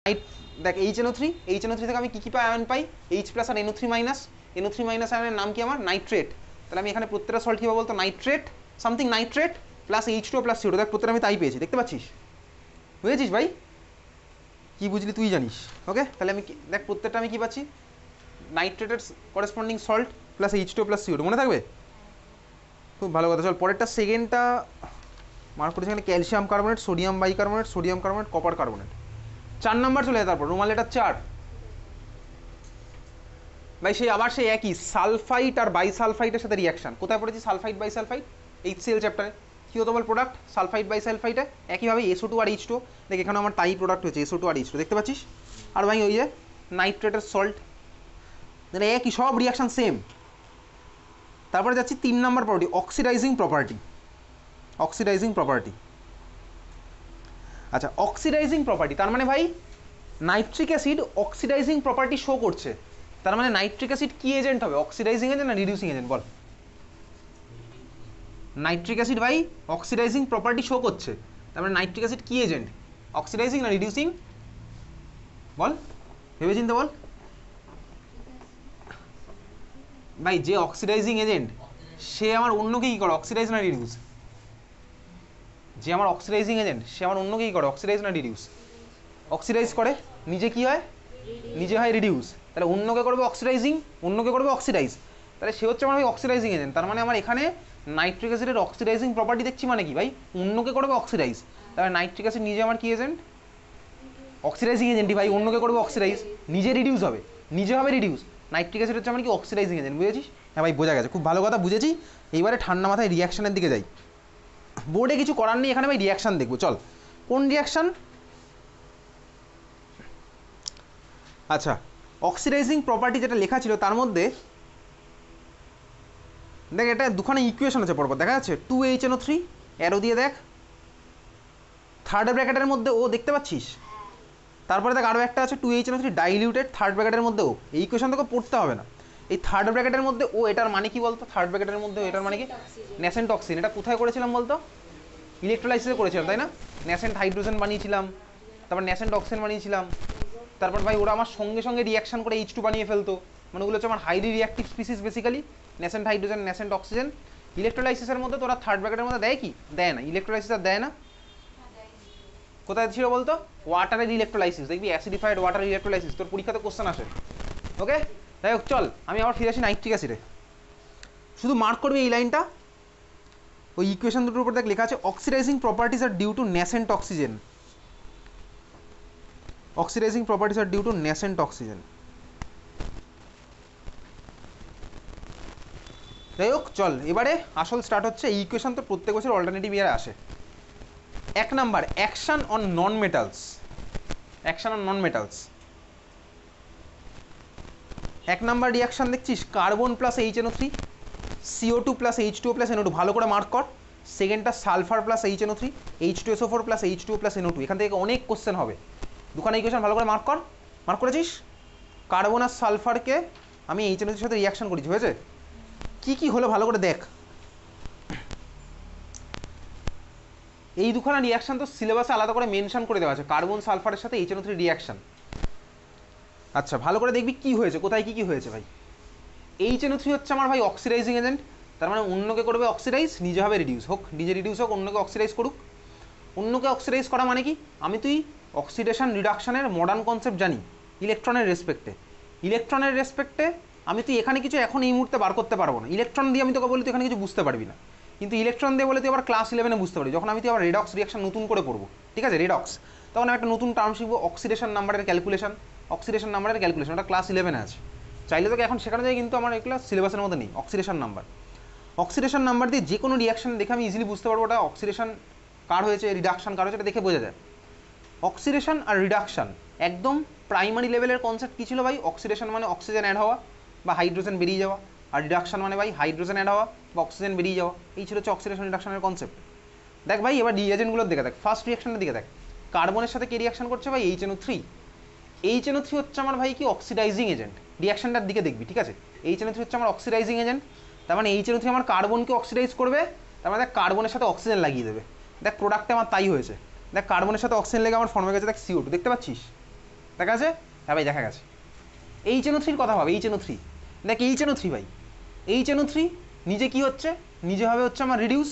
Night দেখ HNO3 থেকে আমি কি পাই, আয়ন পাই H প্লাস আর NO3 মাইনাস, NO3 মাইনাস আয়নের নাম কি আমার নাইট্রেট। তাহলে আমি এখানে প্রত্যেকটা সল্ট কী বলতো nitrate something nitrate plus H2 plus CO2, দেখ প্রত্যেকটা আমি তাই পেয়েছি, দেখতে পাচ্ছিস, বুঝেছিস ভাই? কি বুঝলি তুই জানিস। ওকে, তাহলে আমি দেখ প্রত্যেকটা আমি কি পাচ্ছি নাইট্রেটের corresponding salt plus H2 plus CO2, মনে থাকবে? খুব ভালো কথা। চল পরেরটা সেকেন্ডটা মার্ক করেছি এখানে calcium carbonate, sodium bicarbonate, sodium carbonate, copper carbonate. 4 number চলে যায়, তারপর রোমান লেটার 4 ভাই সেই আবার সেই একই সালফাইট আর বাইসালফাইটের সাথে রিয়াকশন। কোথায় পড়েছি সালফাইট বাইসালফাইট? HCl চ্যাপ্টারে। কী হতো বল প্রোডাক্ট সালফাইট বাইসালফাইটে? একইভাবে SO2 আর H2, দেখ এখানে আমার তাই প্রোডাক্ট হয়েছে SO2 আর H2, দেখতে পাচ্ছিস? আর ভাই ওই যে নাইট্রেটের সল্ট, মানে একই সব রিয়াকশন সেম। তারপরে যাচ্ছি 3 number property oxidising property. Oxidising property, আচ্ছা অক্সিডাইজিং প্রপার্টি তার মানে ভাই nitric acid oxidising property show করছে। তার মানে নাইট্রিক অ্যাসিড কি এজেন্ট হবে, অক্সিডাইজিং এজেন্ট না রিডিউসিং এজেন্ট বল? নাইট্রিক অ্যাসিড ভাই অক্সিডাইজিং প্রপার্টি শো করছে, তার মানে নাইট্রিক অ্যাসিড কি এজেন্ট, অক্সিডাইজিং না রিডিউসিং? বল ভেবে চিন্তে বল ভাই। যে অক্সিডাইজিং এজেন্ট সে আমার অন্যকে কী করে, অক্সিডাইজ না রিডিউস? যে আমার অক্সিডাইজিং এজেন্ট সে আমার অন্যকে কী করে, অক্সিডাইজ না রিডিউস? অক্সিডাইজ করে, নিজে কি হয়, নিজে হয় রিডিউস। তাহলে অন্যকে করবে অক্সিডাইজিং, অন্যকে করবে অক্সিডাইজ, তাহলে সে হচ্ছে আমার অক্সিডাইজিং এজেন্ট। তার মানে আমার এখানে নাইট্রিক অ্যাসিডের অক্সিডাইজিং প্রপার্টি দেখছি মানে কি ভাই, অন্যকে করবে অক্সিডাইজ। তাহলে নাইট্রিক অ্যাসিড নিজে আমার কি এজেন্ট, অক্সিডাইজিং এজেন্টই ভাই, অন্যকে করবে অক্সিডাইজ, নিজে রিডিউস হবে, নিজে হবে রিডিউস। নাইট্রিক অ্যাসিড হচ্ছে আমার কি অক্সিডাইজিং এজেন্ট, বুঝেছিস? হ্যাঁ ভাই বোঝা গেছে, খুব ভালো কথা বুঝেছি। এইবারে ঠান্ডা মাথায় রিয়াকশনের দিকে যাই। বোর্ডে কিছু করার নেই, এখানে ভাই রিয়াকশন দেখবো। চল কোন রিয়াকশন? আচ্ছা অক্সিডাইজিং প্রপার্টি যেটা লেখা ছিল তার মধ্যে দেখ এটা দুখানে ইকুয়েশন আছে পরপর, দেখা যাচ্ছে 2HNO3 অ্যারো দিয়ে দেখ, থার্ড ব্র্যাকেটের মধ্যে ও দেখতে পাচ্ছিস। তারপরে দেখ আরও একটা আছে 2HNO3 ডাইলিউটেড, থার্ড ব্র্যাকেটের মধ্যে ও। এই ইকুয়েশন তোকে পড়তে হবে না। এই থার্ড ব্র্যাকেটের মধ্যে ও, এটার মানে কি বলতো, থার্ড ব্র্যাকেটের মধ্যে এটার মানে কি, ন্যাসেন্ট অক্সিজেন। এটা কোথায় করেছিলাম বলতো, ইলেকট্রোলাইসিসে করেছিলাম তাই না? ন্যাসেন্ট হাইড্রোজেন বানিয়েছিলাম, তারপর ন্যাসেন্ট অক্সিজেন বানিয়েছিলাম, তারপর ভাই ওরা আমার সঙ্গে সঙ্গে রিয়াকশন করে H2 বানিয়ে ফেলতো। মানে ওগুলো হচ্ছে আমার highly reactive species basically, nascent hydrogen nascent oxygen. ইলেকট্রোলাইসিসের মধ্যে তোরা থার্ড ব্র্যাকেটের মধ্যে দেয় কি, দেয় না, ইলেকট্রোলাইসিস আর দেয় না। কোথায় ছিল বলতো, ওয়াটারের ইলেকট্রোলাইসিস, দেখবি অ্যাসিডিফাইড ওয়াটার ইলেকট্রোলাইসিস, তোর পরীক্ষাতে কোশ্চেন আসে। ওকে যাই হোক, চল আমি আবার ফিরে আসি নাইট্রিক অ্যাসিডে। শুধু মার্ক করবি এই লাইনটা, ওই ইকুয়েশন দুটোর উপর দেখ লেখা আছে oxidising properties are due to nascent oxygen. Oxidising properties are due to nascent oxygen. যাই হোক চল এবারে আসল স্টার্ট হচ্ছে। এই ইকুয়েশন তো প্রত্যেক বছর অল্টারনেটিভ ইয়ারে আসে। 1 number action on non metals, action on non metals. 1 number reaction দেখছিস carbon plus HNO3, CO2 plus H2O plus NO2, ভালো করে মার্ক কর। সেকেন্ডটা sulphur plus HNO3, H2SO4 plus H2O plus NO2। এখান থেকে অনেক কোশ্চেন হবে, দুখানে ইকুয়েশন ভালো করে মার্ক কর। মার্ক করেছিস? কার্বন আর সালফারকে আমি HNO3 সাথে রিয়াকশন করেছি, হয়েছে? কি কি হলো ভালো করে দেখ। এই দুখানা রিয়াকশন তো সিলেবাসে আলাদা করে মেনশন করে দেওয়া আছে, কার্বন সালফারের সাথে HNO3 রিয়াকশন। আচ্ছা ভালো করে দেখবি কি হয়েছে, কোথায় কি কি হয়েছে ভাই। HNO3 হচ্ছে আমার ভাই অক্সিডাইজিং এজেন্ট, তার মানে অন্যকে করবে অক্সিডাইজ, নিজে হবে রিডিউস, হোক নিজে রিডিউস হোক অন্যকে অক্সিডাইজ করুক। অন্যকে অক্সিডাইজ করা মানে কি, আমি তুই অক্সিডেশন রিডাকশনের মডার্ন কনসেপ্ট জানি ইলেকট্রনের রেসপেক্টে। ইলেকট্রনের রেসপেক্টে আমি তুই এখানে কিছু এখন এই মুহূর্তে বার করতে পারবো না। ইলেকট্রন দিয়ে আমি তোকে বলি তুই এখানে কিছু বুঝতে পারবি না, কিন্তু ইলেকট্রন দিয়ে বলে তুই আবার ক্লাস 11-এ বুঝতে পারবি, যখন আমি তুই আবার রেডক্স রিয়াকশন নতুন করে করবো, ঠিক আছে রেডক্স, তখন আমি একটা নতুন টার্ম শিখবো অক্সিডেশন নাম্বারের ক্যালকুলেশন। অক্সিডেশন নাম্বারের ক্যালকুলেশন ওটা ক্লাস 11-এ আছে, চাইলে তোকে এখন শেখানো যায়, কিন্তু আমার এগুলো সিলেবাসের মধ্যে নেই। অক্সিডেশন নাম্বার, অক্সিডেশন নাম্বার দিয়ে যে কোনো রিয়াকশন দেখে আমি ইজিলি বুঝতে পারবো ওটা অক্সিডেশন কার হয়েছে, রিডাকশন কার হয়েছে, এটা দেখে বোঝা যায়। অক্সিডেশন আর রিডাকশন একদম প্রাইমারি লেভেলের কনসেপ্ট কী ছিল ভাই, অক্সিডেশন মানে অক্সিজেন অ্যাড হওয়া বা হাইড্রোজেন বেরিয়ে যাওয়া, আর রিডাকশন মানে ভাই হাইড্রোজেন অ্যাড হওয়া বা অক্সিজেন বেরিয়ে যাওয়া। এই ছিল হচ্ছে অক্সিডেশন রিডাকশনের কনসেপ্ট। দেখ ভাই এবার রিয়েজেন্টগুলোর দিকে দেখ, ফার্স্ট রিয়াকশনের দিকে দেখ, কার্বনের সাথে কে রিয়াকশন করছে ভাই, HNO3। HNO3 হচ্ছে আমার ভাই কি অক্সিডাইজিং এজেন্ট, রিয়াকশনটার দিকে দেখবি, ঠিক আছে? HNO3 হচ্ছে আমার অক্সিডাইজিং এজেন্ট, তার মানে HNO3 আমার কার্বনকে অক্সিডাইজ করবে, তার মানে দেখ কার্বনের সাথে অক্সিজেন লাগিয়ে দেবে। দেখ প্রোডাক্টে আমার তাই হয়েছে, দেখ কার্বনের সাথে অক্সিজেন লেগে আমার ফর্মে গেছে দেখ CO2, দেখতে পাচ্ছিস? দেখা আছে? হ্যাঁ ভাই দেখা গেছে। HNO3 কথা ভাব, HNO3 দেখ, HNO3 ভাই, HNO3 নিজে কি হচ্ছে, নিজে হবে হচ্ছে আমার রিডিউস,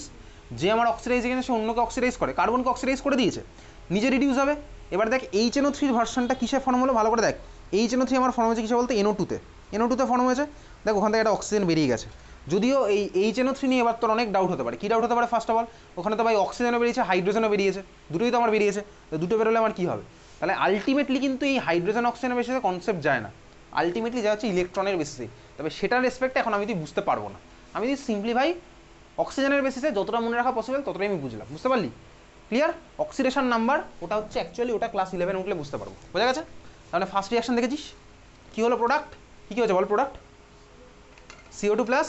যে আমার অক্সিডাইজেশন সে অন্যকে অক্সিডাইজ করে, কার্বনকে অক্সিডাইজ করে দিয়েছে, নিজে রিডিউস হবে। এবার দেখ HNO3 ভার্সনটা কিসে ফর্ম হলো ভালো করে দেখ। HNO3 আমার ফর্ম হয়েছে কিসে বলতে NO2-তে, NO2-তে ফর্ম হয়েছে। দেখ ওখান থেকে একটা অক্সিজেন বেরিয়ে গেছে। যদিও এই HNO3 নিয়ে এবার তোর অনেক ডাউট হতে পারে। কী ডাউট হতে পারে? ফার্স্ট অফ অল ওখানে তো ভাই অক্সিজেনও বেরিয়েছে, হাইড্রোজেনও বেরিয়েছে, দুটোই তো আমার বেরিয়েছে। তো দুটো বেরোলে আমার কী হবে? তাহলে আলটিমেটলি কিন্তু এই হাইড্রোজেন অক্সিজেনের বেসিসে কনসেপ্ট যায় না, আলটিমেটলি যা হচ্ছে ইলেকট্রনের বেসিসে। তবে সেটার রেসপেক্টে এখন আমি তুই বুঝতে পারবো না, আমি যদি সিম্পলি ভাই অক্সিজেনের বেসিসে যতটা মনে রাখা পসিবল ততটাই আমি বুঝলাম, বুঝতে পারলি? ক্লিয়ার? অক্সিডেশন নাম্বার ওটা হচ্ছে অ্যাকচুয়ালি ওটা ক্লাস 11 উঠলে বুঝতে পারবো, বোঝা গেছে? তাহলে ফার্স্ট রিয়াকশন দেখেছিস কী হলো, প্রোডাক্ট কী হয়েছে বল, প্রোডাক্ট CO2 প্লাস।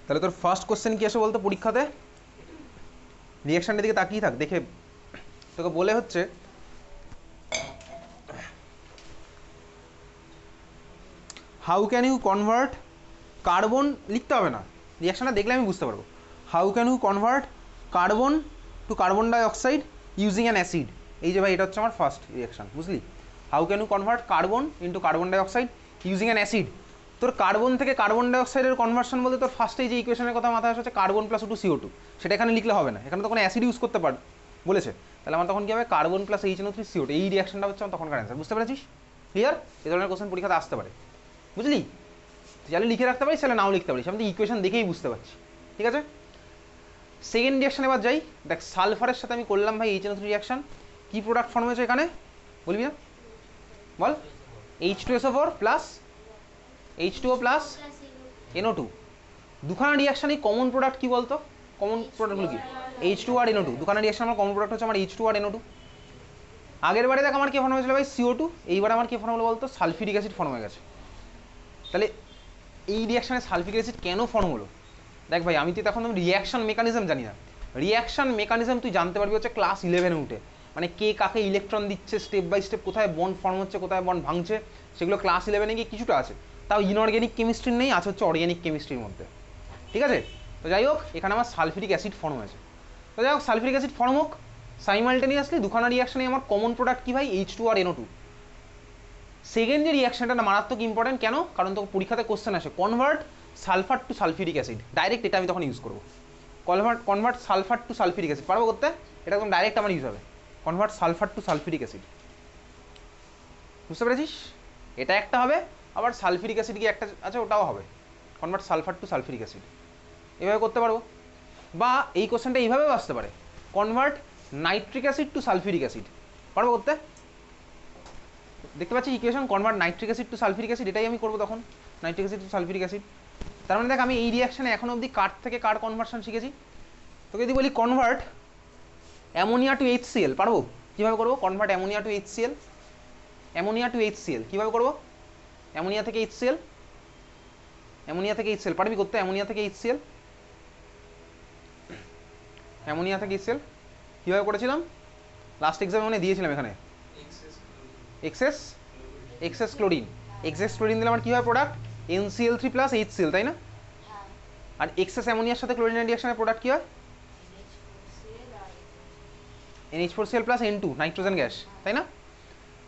তাহলে তোর ফার্স্ট কোশ্চেন কি আসে বলতো পরীক্ষাতে? রিয়াকশনটার দিকে তাকিয়ে থাক, দেখে তোকে বলে হচ্ছে how can you convert carbon, লিখতে হবে না, রিয়াকশনটা দেখলে আমি বুঝতে পারবো। How can you convert carbon to carbon dioxide using an acid. এই যে ভাই এটা হচ্ছে আমার ফার্স্ট রিয়াকশন, বুঝলি? How can you convert carbon into carbon dioxide using an acid. তোর কার্বন থেকে কার্বন ডাইঅক্সাইডের কনভার্সন বলতে তোর ফার্স্টে যে ইকুয়েশনের কথা মাথায় আসে হচ্ছে কার্বন প্লাস টু CO2, সেটা এখানে লিখলে হবে না, এখানে তো কোনো অ্যাসিড ইউজ করতে পার বলেছে। তাহলে আমার তখন কী হবে, কার্বন প্লাস HNO3 CO2, এই রিয়াকশনটা হচ্ছে আমার তখনকার অ্যান্সার, বুঝতে পেরেছিস? ক্লিয়ার? এই ধরনের কোশ্চেন পরীক্ষাতে আসতে পারে, বুঝলি? তাহলে লিখে রাখতে পারিস, তাহলে নাও লিখতে পারিস, আমি তো ইকুয়েশন দেখেই বুঝতে পারছি, ঠিক আছে? সেকেন্ড রিয়াকশন এবার যাই, দেখ সালফারের সাথে আমি করলাম ভাই HNO3 রিয়াকশন, কি প্রোডাক্ট ফর্ম হয়েছে এখানে বলবি না, বল? H2SO4 plus H2O plus NO2, দুখানা রিয়াকশানই কমন প্রোডাক্ট কি বলতো? কমন প্রোডাক্টগুলো কি? H2 আর NO2, দুখানা রিয়াকশন আমার কমন প্রোডাক্ট হচ্ছে আমার H2 আর NO2। আগের বারে দেখ আমার কি ফর্ম হয়েছিল ভাই CO2, এইবারে আমার কি ফর্ম হলো বলতো? সালফিউরিক অ্যাসিড ফর্ম হয়ে গেছে। তাহলে এই রিয়াকশানে সালফিউরিক অ্যাসিড কেন ফর্ম হলো? দেখ ভাই আমি তো এখন রিয়াকশন মেকানিজম জানি না, রিয়াকশন মেকানিজম তুই জানতে পারবি হচ্ছে ক্লাস 11-এ উঠে, মানে কে কাকে ইলেকট্রন দিচ্ছে স্টেপ বাই স্টেপ, কোথায় বন্ড ফর্ম হচ্ছে কোথায় বন্ড ভাঙছে, সেগুলো ক্লাস 11-এ গিয়ে কিছুটা আছে, তাও ইনঅর্গ্যানিক কেমিস্ট্রির নেই, আছে হচ্ছে অর্গ্যানিক কেমিস্ট্রির মধ্যে, ঠিক আছে? তো যাই হোক এখানে আমার সালফিউরিক অ্যাসিড ফর্ম হয়েছে। তো যাই হোক সালফিউরিক অ্যাসিড ফর্ম হোক, সাইমালটেনিয়াসলি দুখানা রিয়াকশনে আমার কমন প্রোডাক্ট কি ভাই? H2 আর NO2। সেকেন্ড যে রিয়াকশনটা মারাত্মক ইম্পর্টেন্ট, কেন? কারণ তো পরীক্ষাতে কোশ্চেন আসে convert sulphur to sulphuric acid, direct এটা আমি তখন ইউজ করবো, convert sulphur to sulphuric acid, পারবো করতে? এটা একদম ডাইরেক্ট আমার ইউজ হবে, convert sulphur to sulphuric acid, বুঝতে পেরেছিস? এটা একটা হবে, আবার সালফিউরিক অ্যাসিড কি একটা আছে, ওটাও হবে, convert sulphur to sulphuric acid, এভাবে করতে পারবো। বা এই কোশ্চেনটা এইভাবেও আসতে পারে, convert nitric acid to sulphuric acid, পারবো করতে? দেখতে পাচ্ছি equation, convert nitric acid to sulphuric acid, এটাই আমি করবো তখন, nitric acid to sulphuric acid. তার মানে দেখ আমি এই রিয়াকশানে এখন অবধি কার থেকে কার কনভার্সন শিখেছি। তোকে যদি বলি কনভার্ট অ্যামোনিয়া টু HCl, পারবো? কীভাবে করবো? Convert ammonia to HCl, ammonia to HCl কীভাবে করবো? অ্যামোনিয়া থেকে HCl, অ্যামোনিয়া থেকে HCl পারবি করতে? অ্যামোনিয়া থেকে HCl, অ্যামোনিয়া থেকে HCl কীভাবে করেছিলাম? লাস্ট এক্সামে মানে দিয়েছিলাম এখানে, এক্সেস ক্লোরিন, এক্সেস ক্লোরিন দিলে আমার কী হয় প্রোডাক্ট? NCl3 প্লাস HCl, তাই না? আর এক্সেস অ্যামোনিয়ার সাথে ক্লোরিনের রিয়াকশনের প্রোডাক্ট কী হয়? NH4Cl plus N2, nitrogen gas, তাই না?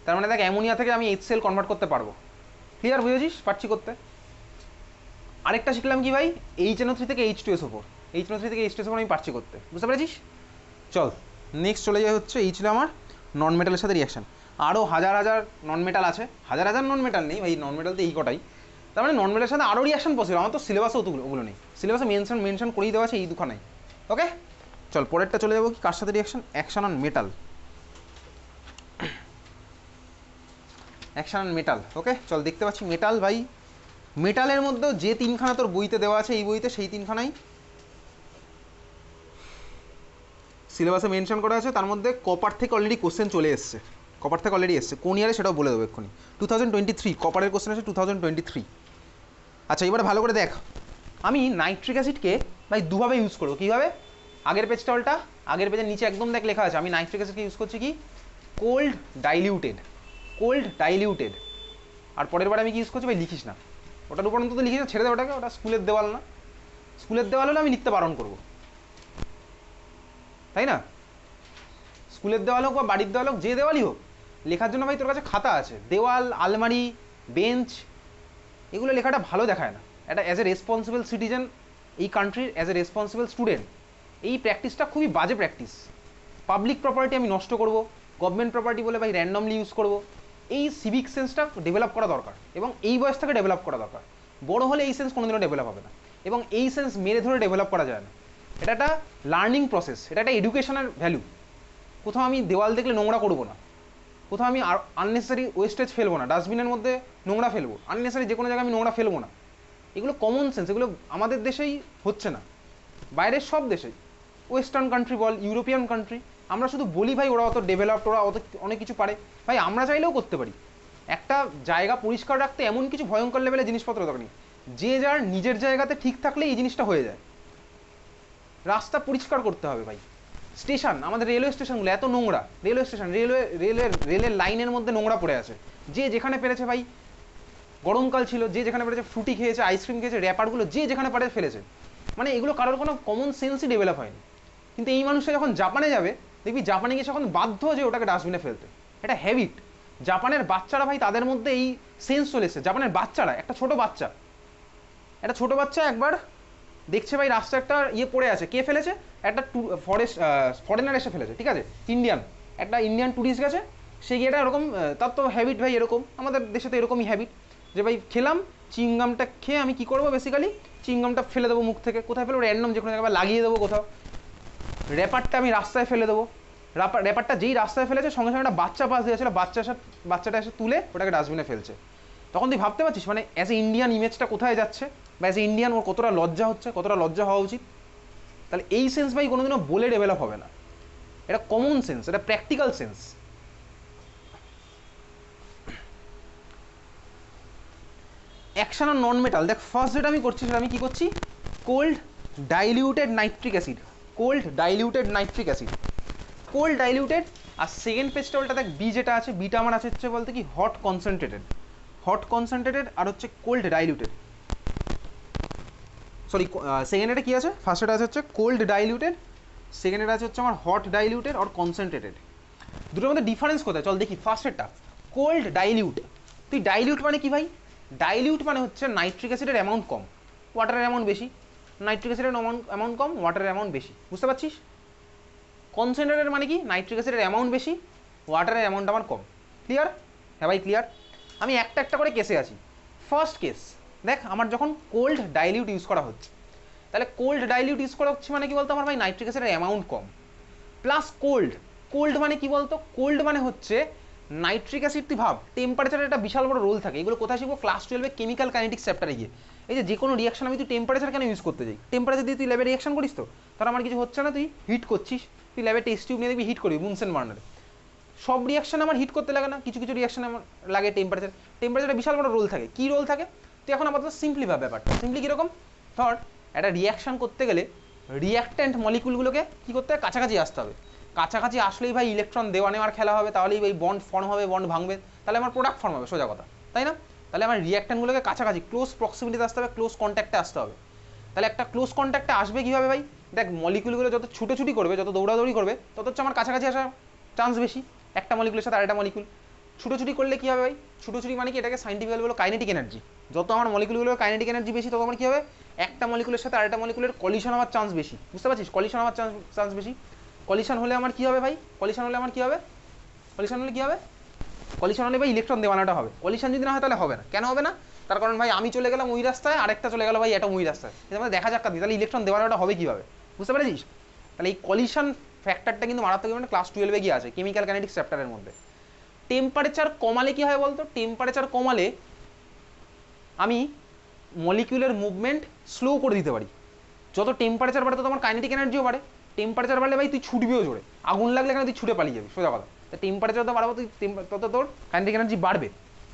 তার মানে দেখ অ্যামোনিয়া থেকে আমি HCl কনভার্ট করতে পারবো, ক্লিয়ার? বুঝেছিস? পারছি করতে। আরেকটা শিখলাম কি ভাই? HNO3 থেকে H2SO4, HNO3 থেকে H2SO4 আমি পারছি করতে, বুঝতে পেরেছিস? চল নেক্সট চলে যায় হচ্ছে, এই ছিল আমার নন মেটালের সাথে রিয়াকশন। আরও হাজার হাজার নন মেটাল আছে, হাজার হাজার নন মেটাল নেই ভাই, নন মেটাল তো এই কটাই, তার মানে নন মেটালের সাথে আরও রিয়াকশন পসিবল, আমার তো সিলেবাসে ওগুলো নেই, সিলেবাসে মেনশন করেই দেওয়া আছে এই দুখানাই। ওকে চল পরেরটা চলে যাবো, কি কার সাথে reaction? Action on metal, action on metal. Okay চল দেখতে পাচ্ছি মেটাল ভাই, মেটালের মধ্যেও যে তিনখানা তোর বইতে দেওয়া আছে এই বইতে, সেই তিনখানাই সিলেবাসে মেনশন করা আছে। তার মধ্যে কপার থেকে অলরেডি কোশ্চেন চলে এসছে, কপার থেকে অলরেডি এসছে, কোন ইয়ারে সেটাও বলে দেবো এক্ষুনি। 2023 কপারের কোশ্চেন আছে 2023। আচ্ছা এবারে ভালো করে দেখ, আমি নাইট্রিক অ্যাসিডকে ভাই দুভাবে ইউজ করবো। কীভাবে? আগের পেজটা উল্টা, আগের পেজের নিচে একদম দেখ লেখা আছে, আমি নাইট্রিক অ্যাসিডকে ইউজ করছি কি? Cold diluted, cold diluted. আর পরের বার আমি কি ইউজ করছি ভাই লিখিস না, ওটার উপর অন্তত লিখিস না, ছেড়ে দে ওটাকে, ওটা স্কুলের দেওয়াল না, স্কুলের দেওয়াল হলে আমি লিখতে বারণ করবো, তাই না? স্কুলের দেওয়াল হোক বা বাড়ির দেওয়াল হোক, যে দেওয়ালই হোক, লেখার জন্য ভাই তোর কাছে খাতা আছে। দেওয়াল, আলমারি, বেঞ্চ, এগুলো লেখাটা ভালো দেখায় না। এটা অ্যাজ এ রেসপন্সিবল সিটিজেন এই কান্ট্রির, অ্যাজ এ রেসপন্সিবল স্টুডেন্ট, এই প্র্যাকটিসটা খুবই বাজে প্র্যাকটিস। পাবলিক প্রপার্টি আমি নষ্ট করব, গভর্নমেন্ট প্রপার্টি বলে ভাই র্যান্ডমলি ইউজ করব, এই সিভিক সেন্সটা ডেভেলপ করা দরকার এবং এই বয়স থেকে ডেভেলপ করা দরকার। বড় হলে এই সেন্স কোনোদিনও ডেভেলপ হবে না এবং এই সেন্স মেরে ধরে ডেভেলপ করা যায় না। এটা একটা লার্নিং প্রসেস, এটা একটা এডুকেশনের ভ্যালু। কোথাও আমি দেওয়াল দেখলে নোংরা করবো না, কোথাও আমি আননেসেসারি ওয়েস্টেজ ফেলবো না, ডাস্টবিনের মধ্যে নোংরা ফেলবো, আননেসেসারি যে কোনো জায়গায় আমি নোংরা ফেলবো না। এগুলো কমন সেন্স, এগুলো আমাদের দেশেই হচ্ছে না, বাইরের সব দেশেই, ওয়েস্টার্ন কান্ট্রি বল, ইউরোপিয়ান কান্ট্রি, আমরা শুধু বলি ভাই ওরা অত ডেভেলপড, ওরা অত অনেক কিছু পারে। ভাই আমরা চাইলেও করতে পারি। একটা জায়গা পরিষ্কার রাখতে এমন কিছু ভয়ঙ্কর লেভেলের জিনিসপত্র দরকার নেই, যে যার নিজের জায়গাতে ঠিক থাকলে এই জিনিসটা হয়ে যায়। রাস্তা পরিষ্কার করতে হবে ভাই। স্টেশন, আমাদের রেলওয়ে স্টেশনগুলো এত নোংরা, রেলওয়ে স্টেশন, রেলের লাইনের মধ্যে নোংরা পড়ে আছে, যে যেখানে পেরেছে ভাই, গরমকাল ছিল, যে যেখানে পেরেছে ফ্রুটি খেয়েছে, আইসক্রিম খেয়েছে, র্যাপারগুলো যে যেখানে পারে ফেলেছে। মানে এগুলো কারোর কোনো কমন সেন্সই ডেভেলপ হয়নি। কিন্তু এই মানুষটা যখন জাপানে যাবে, দেখবি জাপানে গিয়ে যখন বাধ্য যে ওটাকে ডাস্টবিনে ফেলতে, এটা হ্যাবিট। জাপানের বাচ্চারা ভাই, তাদের মধ্যে এই সেন্স চলে এসেছে। জাপানের বাচ্চারা, একটা ছোট বাচ্চা একবার দেখছে ভাই রাস্তা একটা ইয়ে পড়ে আছে, কে ফেলেছে? একটা ফরেনার এসে ফেলেছে, ঠিক আছে, একটা ইন্ডিয়ান ট্যুরিস্ট গেছে, সে গিয়ে এটা এরকম, তার তো হ্যাবিট ভাই এরকম, আমাদের দেশে তো এরকমই হ্যাবিট, যে ভাই খেলাম চিংগামটা খেয়ে আমি কি করবো, বেসিক্যালি চিংগামটা ফেলে দেবো মুখ থেকে, কোথায় ফেলবো, র্যান্ডম যে কোনো জায়গায় লাগিয়ে দেবো কোথাও। র্যাপারটা আমি রাস্তায় ফেলে দেবো, র্যাপারটা যেই রাস্তায় ফেলেছে সঙ্গে সঙ্গে একটা বাচ্চা পাশ দিয়েছিল, বাচ্চাটা এসে তুলে ওটাকে ডাস্টবিনে ফেলছে। তখন তুই ভাবতে পারছিস মানে অ্যাজ এ ইন্ডিয়ান ইমেজটা কোথায় যাচ্ছে, বা অ্যাজ এ ইন্ডিয়ান ওর কতটা লজ্জা হচ্ছে, কতটা লজ্জা হওয়া উচিত। তাহলে এই সেন্স ভাই কোনোদিনও বলে ডেভেলপ হবে না, এটা কমন সেন্স, এটা practical sense. Action on non metal, দেখ ফার্স্ট যেটা আমি করছি সেটা আমি কি করছি, cold diluted nitric acid, cold diluted, আর সেকেন্ড পেজটা ওটা দেখ, বি যেটা আছে, বিটা আমার আছে হচ্ছে বলতে কি হট কনসেন্ট্রেটেড, আর হচ্ছে কোল্ড ডাইলিউটেড, সরি সেকেন্ডেটা কি আছে, ফার্স্টেটা আছে হচ্ছে কোল্ড ডাইলিউটেড, সেকেন্ডেটা আছে হচ্ছে আমার হট ডাইলিউটেড আর কনসেন্ট্রেটেড। দুটোর মধ্যে ডিফারেন্স কোথায় চল দেখি। ফার্স্টেরটা কোল্ড ডাইলিউট, তুই ডাইলিউট মানে কি ভাই, ডাইলিউট মানে হচ্ছে নাইট্রিক অ্যাসিডের অ্যামাউন্ট কম, ওয়াটারের অ্যামাউন্ট বেশি, নাইট্রিক অ্যাসিডের অ্যামাউন্ট কম, ওয়াটারের অ্যামাউন্ট বেশি, বুঝতে পারছিস? কনসেন্ট্রেটেড মানে কি, নাইট্রিক অ্যাসিডের অ্যামাউন্ট বেশি, ওয়াটারের অ্যামাউন্ট আমার কম। ক্লিয়ার? হ্যাঁ ভাই ক্লিয়ার। আমি একটা একটা করে কেসে আছি। ফার্স্ট কেস দেখ, আমার যখন কোল্ড ডাইলিউট ইউজ করা হচ্ছে, তাহলে কোল্ড ডাইলিউট ইউজ করা হচ্ছে মানে কি বলতো, আমার ভাই নাইট্রিক অ্যাসিডের অ্যামাউন্ট কম, প্লাস কোল্ড মানে কি বলতো, কোল্ড মানে হচ্ছে নাইট্রিক অ্যাসিড, তুই ভাব টেম্পারেচারের একটা বিশাল বড় রোল থাকে। এগুলো কোথায় শিখবো? ক্লাস 12 কেমিক্যাল কাইনেটিক্স চ্যাপ্টারে গিয়ে। এই যে কোনো রিয়াকশন আমি তুই টেম্পারেচার কেন ইউজ করতে যাই, টেম্পারেচার দিয়ে তুই ল্যাবে রিয়াকশন করিস, তো তার আমার কিছু হচ্ছে না, তুই হিট করছিস, তুই ল্যাবে টেস্ট টিউব নিয়ে দেখবি হিট করবি মুনসেন বার্নারে। সব রিয়াকশন আমার হিট করতে লাগে না, কিছু রিয়াকশন আমার লাগে টেম্পারেচারে বিশাল বড় রোল থাকে। কি রোল থাকে তুই এখন আপাতত সিম্পলি ভাব ব্যাপারটা। সিম্পলি কীরকম, ধর একটা রিয়াকশন করতে গেলে রিয়াক্ট্যান্ট মলিকুলগুলোকে কী করতে হবে, কাছাকাছি আসতে হবে। কাছাকাছি আসলেই ভাই ইলেকট্রন দেওয়া নেওয়ার খেলা হবে, তাহলেই ভাই বন্ড ফর্ম হবে, বন্ড ভাঙবে, তাহলে আমার প্রোডাক্ট ফর্ম হবে, সোজা কথা, তাই না? তাহলে আমার রিয়াক্ট্যান্টগুলোকে কাছাকাছি ক্লোজ প্রক্সিমিটিতে আসতে হবে, ক্লোজ কন্ট্যাক্টে আসতে হবে। তাহলে একটা ক্লোজ কন্ট্যাক্টে আসবে কীভাবে ভাই, দেখ মলিকুলগুলো যত ছুটোছুটি করবে, যত দৌড়াদৌড়ি করবে, তত হচ্ছে আমার কাছাকাছি আসার চান্স বেশি। একটা মলিকুলের সাথে আরেকটা মলিকুল ছুটোছুটি করলে কী হবে ভাই, ছুটোছুটি মানে কি, এটাকে সাইন্টিফিক্যালি বলো কাইনেটিক এনার্জি। যত আমার মলিকুলগুলোর কাইনেটিক এনার্জি বেশি, তত আমার কী হবে, একটা মলিকুলের সাথে আরেকটা মলিকুলের কলিশন হওয়ার চান্স বেশি, বুঝতে পারছিস? কলিশন হওয়ার চান্স বেশি। কলিশন হলে আমার কী হবে ভাই, কলিশন হলে ভাই ইলেকট্রন দেওয়ানোটা হবে। কলিশন যদি না হয় তাহলে হবে না। কেন হবে না? তার কারণ ভাই আমি চলে গেলাম ওই রাস্তায়, আরেকটা চলে গেল ভাই এটা ওই রাস্তায়, এটা দেখা যাক কাদি, তাহলে ইলেকট্রন দেওয়ানোটা হবে কীভাবে, বুঝতে পেরেছিস? তাহলে এই কলিশন ফ্যাক্টরটা কিন্তু মারাত্মক, মানে ক্লাস 12 গিয়ে আছে কেমিক্যাল কাইনেটিক্স চ্যাপ্টারের মধ্যে। টেম্পারেচার কমালে কি হয় বলতো, টেম্পারেচার কমালে আমি মলিকিউলের মুভমেন্ট স্লো করে দিতে পারি। যত টেম্পারেচার বাড়ে তত আমার কাইনেটিক এনার্জিও বাড়ে। টেম্পারেচার বাড়লে ভাই তুই ছুটবিও জোরে, আগুন লাগলে কেন তুই ছুটে পালিয়ে যাবি, সোজা কথা। তা টেম্পারেচার যত বাড়াবো তুই তত তোর কাইনেটিক এনার্জি বাড়বে,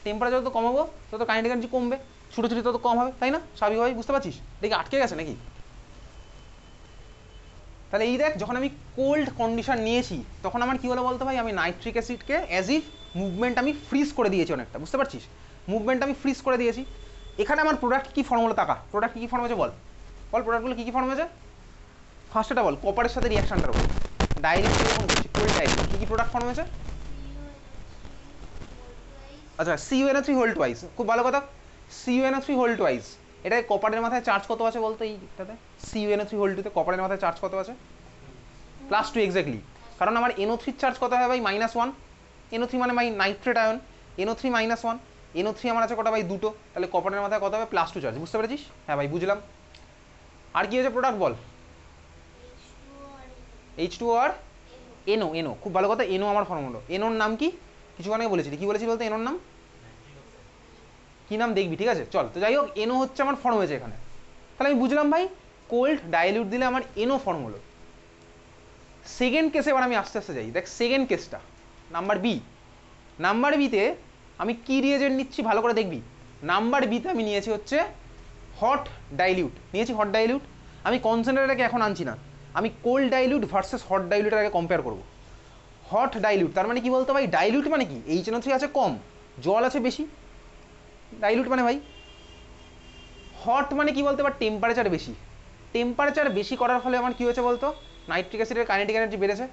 টেম্পারেচার যত কমাবো তত কাইনেটিক এনার্জি কমবে, ছুটোছুটি তত কম হবে, তাই না? স্বাভাবিকভাবে, বুঝতে পারছিস? দেখি আটকে গেছে নাকি? তাহলে এই দেখ, যখন আমি কোল্ড কন্ডিশন নিয়েছি তখন আমার কি হলো বলতো ভাই, আমি নাইট্রিক অ্যাসিডকে অ্যাজ ইফ মুভমেন্ট আমি ফ্রিজ করে দিয়েছি অনেকটা, বুঝতে পারছিস? মুভমেন্ট আমি ফ্রিজ করে দিয়েছি। এখানে আমার প্রোডাক্ট কী ফর্ম হলো, তাকা প্রোডাক্ট কী ফর্ম হয়েছে বল, প্রোডাক্টগুলো কী ফর্ম হয়েছে? ফার্স্টটা বল, কপারের সাথে রিয়াকশনটা বল, ডাইরেক্ট যখন করছি কোল্ড ডাইলিউট কি কি প্রোডাক্ট ফর্ম হয়েছে? আচ্ছা CuNO3 হোল টুয়াইস, খুব ভালো কথা। CuNO3 হোল টুয়াইস, এটা কপারের মাথায় চার্জ কত আছে বলতো এইটাতে? CuNO3 হোল টুতে কপারের মাথায় চার্জ কত আছে? +2 এক্স্যাক্টলি। কারণ আমার NO3 চার্জ কত হয় ভাই? -1। NO3 মানে ভাই নাইট্রেট আয়ন, NO3 -1, NO3 আমার আছে কটা ভাই? দুটো। তাহলে কপারের মাথায় কত হবে? +2 চার্জ। বুঝতে পেরেছিস? হ্যাঁ ভাই বুঝলাম। আর কি হয়েছে প্রোডাক্ট বল? H2O আর NO। খুব ভালো কথা, NO আমার ফর্ম হলো। NOর নাম কি? কিছুক্ষণ আগে বলেছিলি, কি বলেছিলি বলতো NOর নাম? কি নাম দেখবি, ঠিক আছে চল। তো যাই হোক, NO হচ্ছে আমার ফর্ম হয়েছে এখানে। তাহলে আমি বুঝলাম ভাই কোল্ড ডাইলিউট দিলে আমার NO ফর্ম হলো। সেকেন্ড কেসে এবার আমি আস্তে আস্তে যাই। দেখ সেকেন্ড কেসটা, নাম্বার বি। নাম্বার বিতে আমি কি রিয়েজেন্ট নিচ্ছি ভালো করে দেখবি। নাম্বার বিতে আমি নিয়েছি হচ্ছে হট ডাইলিউট, নিয়েছি হট ডাইলিউট। আমি কনসেন্ট্রেটটাকে এখন আনছি না, আমি কোল্ড ডাইলিউট ভার্সেস হট ডাইলিউটের আগে কম্পেয়ার করবো। হট ডাইলিউট তার মানে কি বলতো ভাই? ডাইলিউট মানে কি? HNO3 আছে কম, জল আছে বেশি। ডাইলিউট মানে ভাই হট মানে কি বলতে পার? টেম্পারেচার বেশি। টেম্পারেচার বেশি করার ফলে আমার কি হয়েছে বলতো? নাইট্রিক অ্যাসিডের কাইনেটিক এনার্জি বেড়েছে।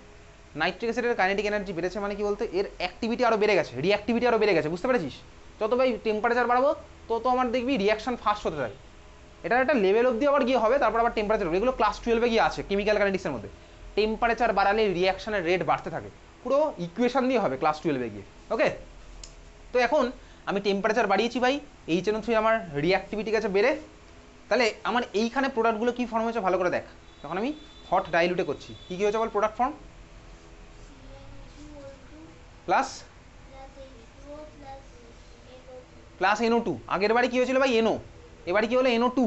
নাইট্রিক অ্যাসিডের কাইনেটিক এনার্জি বেড়েছে মানে কি বলতো? এর অ্যাক্টিভিটি আরও বেড়ে গেছে, রিঅ্যাক্টিভিটি আরও বেড়ে গেছে। বুঝতে পেরেছিস? যত ভাই টেম্পারেচার বাড়াবো তত আমার দেখবি রিয়াকশন ফাস্ট হতে থাকে। এটার একটা লেভেল অবধি আবার গিয়ে হবে, তারপর আবার টেম্পারেচার, এগুলো ক্লাস 12-এ গিয়ে আছে কেমিক্যাল কাইনেটিক্সের মধ্যে। টেম্পারেচার বাড়ালে রিয়াকশনের রেট বাড়তে থাকে, পুরো ইকুয়েশন দিয়ে হবে ক্লাস 12-এ গিয়ে। ওকে, তো এখন আমি টেম্পারেচার বাড়িয়েছি ভাই, HNO3 আমার রিঅ্যাক্টিভিটি গেছে বেড়ে। তাহলে আমার এইখানে প্রোডাক্টগুলো কি ফর্ম হয়েছে ভালো করে দেখ। তখন আমি হট ডাইলুটে করছি, কি কি হয়েছে বল প্রোডাক্ট ফর্ম? Plus NO2। আগের বারে কি হয়েছিল ভাই? NO, এবারে কি হলো? NO2।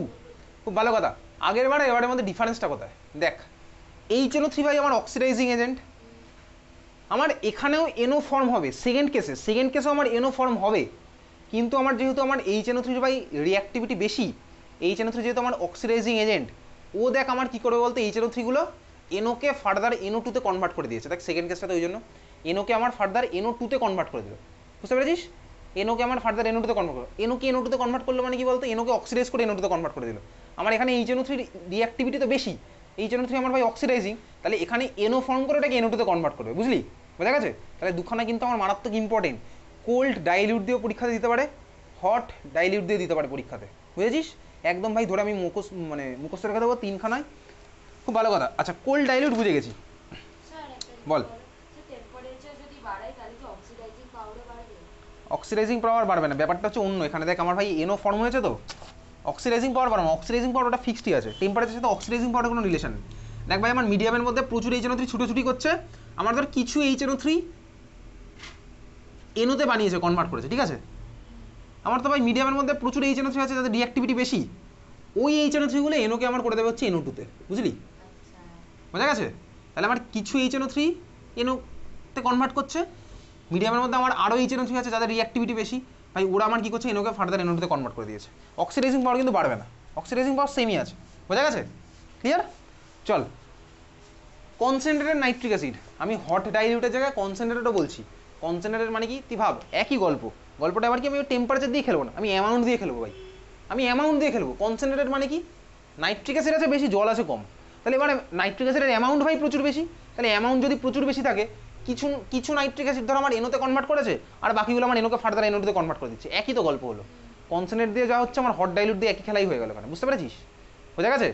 খুব ভালো কথা। আগের বারে এবারের মধ্যে ডিফারেন্সটা কোথায় দেখ। HNO3 ভাই আমার অক্সিডাইজিং এজেন্ট, আমার এখানেও NO ফর্ম হবে সেকেন্ড কেসেও আমার NO ফর্ম হবে। কিন্তু আমার যেহেতু আমার HNO3 ভাই রিঅ্যাক্টিভিটি বেশি, HNO3 যেহেতু আমার অক্সিডাইজিং এজেন্ট, ও দেখ আমার কি করবে বলতে? HNO3 গুলো NO কে ফার্দার NO2 তে কনভার্ট করে দিয়েছে। দেখ সেকেন্ড কেসটাতে ওই জন্য NO কে আমার ফার্দার NO2 তে কনভার্ট করে দিল। বুঝতে পেরেছিস? NO কে আমার ফার্দার NO2 তে কনভার্ট করলো। NO কে NO2 তে কনভার্ট করলো মানে কি বলতো? NO কে অক্সিডাইজ করে NO2 তে কনভার্ট করে দিল। আমার এখানে HNO3 রিঅ্যাক্টিভিটি তো বেশি, HNO3 আমার ভাই অক্সিডাইজিং, তাহলে এখানে NO ফর্ম করে ওটাকে NO2 তে কনভার্ট করবে। বুঝলি? বোঝা গেছে? তাহলে দুখানা কিন্তু আমার মারাত্মক ইম্পর্টেন্ট। কোল্ড ডাইলিউট দিয়েও পরীক্ষাতে দিতে পারে, হট ডাইলিউট দিয়ে দিতে পারে পরীক্ষাতে। বুঝেছিস? একদম ভাই ধরে আমি মুখস্থ রেখে দেবো তিনখানায়। খুব ভালো কথা। আচ্ছা কোল্ড ডাইলিউট বুঝে গেছি, বল। অক্সিডাইজিং পাওয়ার বাড়বে না, ব্যাপারটা হচ্ছে অন্য। এখানে দেখ আমার ভাই NO ফর্ম হয়েছে, তো অক্সিডাইজিং পাওয়ার বাড়বে না। অক্সিডাইজিং পাওয়ার ওটা ফিক্সডই আছে, টেম্পারেচারের সাথে অক্সিডাইজিং পাওয়ার কোনো রিলেশন নেই। দেখ ভাই আমার মিডিয়ামের মধ্যে প্রচুর HNO3 ছুটোছুটি করছে, আমার ধর কিছু HNO3 NO তে বানিয়েছে, কনভার্ট করেছে, ঠিক আছে। আমার তো ভাই মিডিয়ামের মধ্যে প্রচুর HNO3 আছে যাদের রিঅ্যাক্টিভিটি বেশি, ওই HNO3 গুলো NO কে আমার করে দেবে হচ্ছে NO2 তে। বুঝলি? বোঝা গেছে? তাহলে আমার কিছু HNO3 NO তে কনভার্ট করছে, মিডিয়ামের মধ্যে আমার আরও HNO3 আছে যাদের রিঅ্যাক্টিভিটি বেশি, ভাই ওরা আমার কি করছে? NO কে ফার্দার NO2 তে কনভার্ট করে দিয়েছে। অক্সিডাইজিং পাওয়ার কিন্তু বাড়বে না, অক্সিডাইজিং পাওয়ার সেমই আছে। বোঝা গেছে? ক্লিয়ার? চল, কনসেন্ট্রেটেড নাইট্রিক অ্যাসিড, আমি হট ডাইলিউটের জায়গায় কনসেন্ট্রেটেডও বলছি। কনসেন্ট্রেটেড মানে কি তুই ভাব, একই গল্পটা আবার কি আমি টেম্পারেচার দিয়ে খেলবো না, আমি অ্যামাউন্ট দিয়ে খেলবো ভাই, আমি অ্যামাউন্ট দিয়ে খেলবো। কনসেন্ট্রেটেড মানে কি? নাইট্রিক অ্যাসিড আছে বেশি, জল আছে কম, তাহলে এবারে নাইট্রিক অ্যাসিডের অ্যামাউন্ট ভাই প্রচুর বেশি। তাহলে অ্যামাউন্ট যদি প্রচুর বেশি থাকে, কিছু নাইট্রিক অ্যাসিড ধর আমার NO তে কনভার্ট করেছে, আর বাকিগুলো আমার NO কে ফার্দার NO2 তে কনভার্ট করে দিচ্ছে, একই তো গল্প হলো। কনসেন্ট্রেট দিয়ে যা হচ্ছে আমার হট ডাইলিউট দিয়ে একই খেলাই হয়ে গেল। কেন? বুঝতে পেরেছিস? বোঝা গেছে?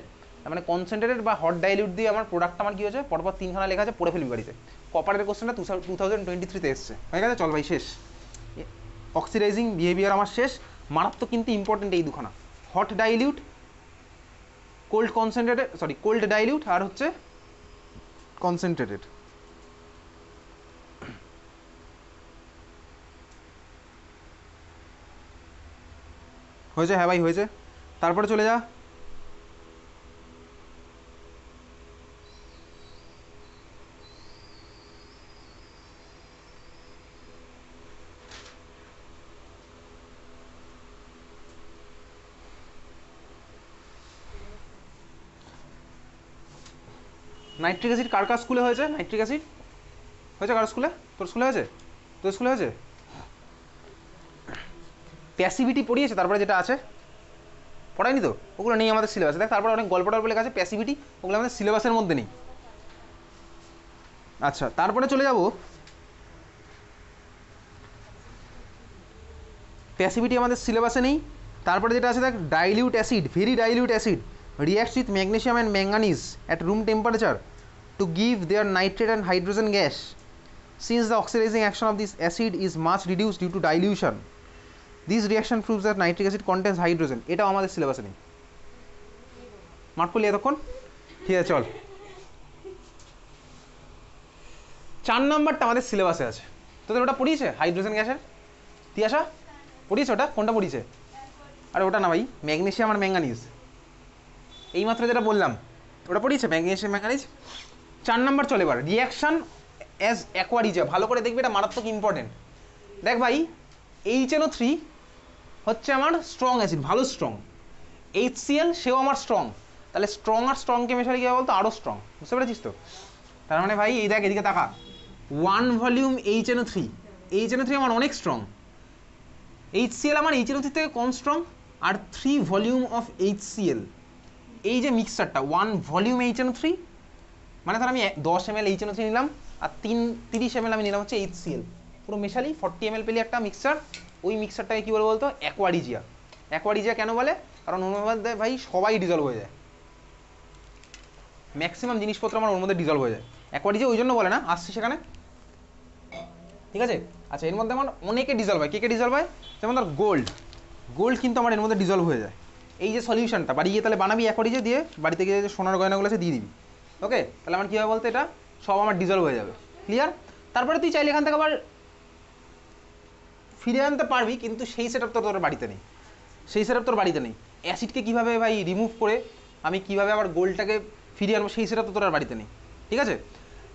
মানে কনসেন্ট্রেটেড বা হট ডাইলিউট দিয়ে আমার প্রোডাক্ট আমার কি হয়েছে, পরপর তিনখানা লেখা আছে, পড়ে ফেলবি বাড়িতে। কপারের কোশ্চেনটা 2023-তে এসছে, হয়ে গেছে। চল ভাই শেষ, অক্সিডাইজিং বিহেভিয়ার আমার শেষ। মারাত্মক কিন্তু ইম্পর্টেন্ট এই দুখানা, hot dilute, cold concentrated, sorry cold dilute আর হচ্ছে কনসেন্ট্রেটেড। হয়েছে? হ্যাঁ ভাই হয়েছে। তারপরে চলে যা, নাইট্রিক অ্যাসিড কার কার স্কুলে হয়েছে? নাইট্রিক অ্যাসিড হয়েছে কার স্কুলে? তোর স্কুলে হয়েছে? তোর স্কুলে হয়েছে? প্যাসিভিটি পড়িয়েছে, তারপরে যেটা আছে পড়ায়নি তো, ওগুলো নেই আমাদের সিলেবাসে। দেখ তারপরে অনেক গল্প টল্প লেখা আছে, প্যাসিভিটি ওগুলো আমাদের সিলেবাসের মধ্যে নেই। আচ্ছা তারপরে চলে যাব প্যাসিভিটি আমাদের সিলেবাসে নেই। তারপরে যেটা আছে দেখ, dilute acid, very dilute acid reacts with magnesium and manganese at room temperature to give their nitrate and hydrogen gas. Since the oxidizing action of this acid is much reduced due to dilution, this reaction proves that nitric acid contains hydrogen. এটাও আমাদের সিলেবাসে নেই, mark করলি এতক্ষণ? ঠিক আছে চল, 4 নাম্বারটা আমাদের সিলেবাসে আছে। তোদের ওটা পড়িয়েছে হাইড্রোজেন গ্যাসের? তিয়াশা পড়িয়েছে ওটা? কোনটা পড়িয়েছে? আরে ওটা না ভাই, ম্যাগনেসিয়াম আর ম্যাঙ্গানিজ, এইমাত্র যেটা বললাম ওটা পড়িয়েছে, ম্যাগনেসিয়াম ম্যাঙ্গানিজ। 4 নাম্বার চলে এবার, রিয়াকশন অ্যাজ অ্যাকোয়ারিজা। ভালো করে দেখবি, এটা মারাত্মক ইম্পর্টেন্ট। দেখ ভাই, HNO3 হচ্ছে আমার স্ট্রং অ্যাসিড, ভালো স্ট্রং। HCl সেও আমার স্ট্রং, তাহলে স্ট্রং আর স্ট্রংকে মেশালে কী হবে বলতো? আরও স্ট্রং। বুঝতে পেরেছিস তো? তার মানে ভাই এই দেখ, এদিকে তাকা, 1 ভলিউম HNO3, HNO3 আমার অনেক স্ট্রং, HCl আমার HNO3 থেকে কম স্ট্রং, আর 3 ভলিউম অফ HCl, এই যে মিক্সচারটা 1 ভলিউম HNO3, মানে ধর আমি 10 ml HNO3 নিলাম আর 30 ml আমি নিলাম হচ্ছে HCl, পুরো মেশালি 40 ml পেলে একটা মিক্সচার। ওই মিক্সচারটাকে কী বলে বলতো? অ্যাকোয়ারিজিয়া। অ্যাকোয়ারিজিয়া কেন বলে? কারণ ওর মধ্যে ভাই সবাই ডিজলভ হয়ে যায়, ম্যাক্সিমাম জিনিসপত্র আমার ওর মধ্যে ডিজলভ হয়ে যায়। অ্যাকোয়ারিজিয়া ওই জন্য বলে না, আসছি সেখানে, ঠিক আছে? আচ্ছা, এর মধ্যে আমার অনেকে ডিজলভ হয়। কে ডিজলভ হয়? যেমন ধর গোল্ড, গোল্ড কিন্তু আমার এর মধ্যে ডিজলভ হয়ে যায়। এই যে সলিউশনটা বাড়ি গিয়ে তাহলে বানাবি অ্যাকোয়ারিজিয়া দিয়ে, বাড়িতে গিয়ে যে সোনার গয়নাগুলো আছে দিয়ে দিবি, ওকে? তাহলে আমার কী হবে বলতে, এটা সব আমার ডিজলভ হয়ে যাবে। ক্লিয়ার? তারপরে তুই চাইলে এখান থেকে আবার ফিরে আনতে পারবি, কিন্তু সেই সেটআপ তোর বাড়িতে নেই, সেই সেটআপ তোর বাড়িতে নেই। অ্যাসিডকে কীভাবে ভাই রিমুভ করে আমি কীভাবে আবার গোল্ডটাকে ফিরিয়ে আনবো, সেই সেটআপ তো তোর আর বাড়িতে নেই, ঠিক আছে?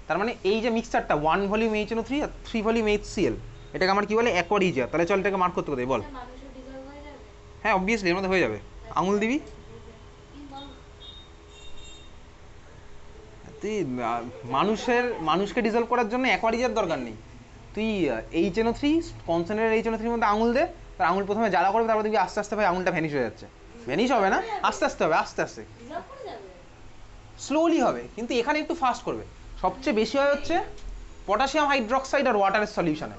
তার মানে এই যে মিক্সচারটা 1 ভলিউম HNO3 আর 3 ভলিউম HCl, এটাকে আমার কী বলে? অ্যাকোয়ারিজিয়া। তাহলে চল এটাকে মার্ক করতে কোথায় বল? হ্যাঁ অবভিয়াসলি এর মধ্যে হয়ে যাবে, আঙুল দিবি তুই। মানুষকে ডিজলভ করার জন্য অ্যাকোয়ারিজিয়ার দরকার নেই। তুই HNO3 কনসেন্ট্রেটেড HNO3 মধ্যে আঙুল দে, তার আঙুল প্রথমে জ্বালা করবে, তারপর দেখবি আস্তে আস্তে ভাই আঙুলটা ভ্যানিশ হয়ে যাচ্ছে। ভ্যানিশ হবে না, আস্তে আস্তে হবে, আস্তে আস্তে স্লোলি হবে, কিন্তু এখানে একটু ফাস্ট করবে। সবচেয়ে বেশি হয় হচ্ছে পটাশিয়াম হাইড্রক্সাইড আর ওয়াটারের সলিউশনে,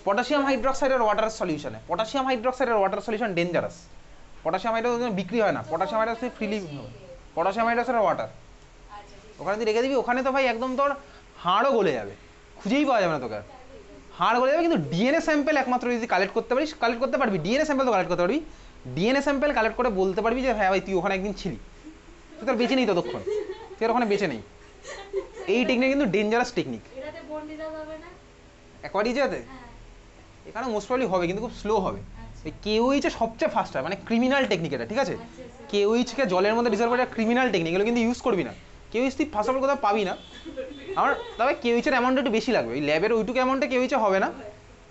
পটাশিয়াম হাইড্রক্সাইড আর ওয়াটারের সলিউশনে। পটাশিয়াম হাইড্রক্সাইড আর water solution dangerous. Potassium hydroxide বিক্রি হয় না, potassium hydroxide freely, potassium hydroxide আর ওয়াটার ওখানে তুই রেখে দিবি, ওখানে তো ভাই একদম তোর হাড়ও গলে যাবে, খুঁজেই পাওয়া যাবে না তোকে, হাড় গলে যাবে। কিন্তু ডিএনএ স্যাম্পেল একমাত্র যদি কালেক্ট করতে পারিস, কালেক্ট করতে পারবি, ডিএনএ স্যাম্পেল তো কালেক্ট করতে পারবি, ডিএনএ স্যাম্পেল কালেক্ট করে বলতে পারবি যে হ্যাঁ ভাই তুই ওখানে একদিন ছিলি, তুই তোর বেঁচে নেই ততক্ষণ, তুই ওখানে বেঁচে নেই। এই টেকনিক কিন্তু ডেঞ্জারাস টেকনিক। অ্যাকোয়ারিজিয়াতে এখানে মোস্ট প্রবলি হবে, কিন্তু খুব স্লো হবে। কেওইচে সবচেয়ে ফাস্ট হয়, মানে ক্রিমিনাল টেকনিক এটা, ঠিক আছে? কেওইচকে জলের মধ্যে ডিজলভ করা ক্রিমিনাল টেকনিক, এগুলো কিন্তু ইউজ করবি না। কেওইচ তুই ফার্স্ট অফ অল কোথাও পাবি না আমার, তবে কেওইচের অ্যামাউন্ট একটু বেশি লাগবে, ওই ল্যাবের ওইটুকু অ্যামাউন্টে কেওইচে হবে না।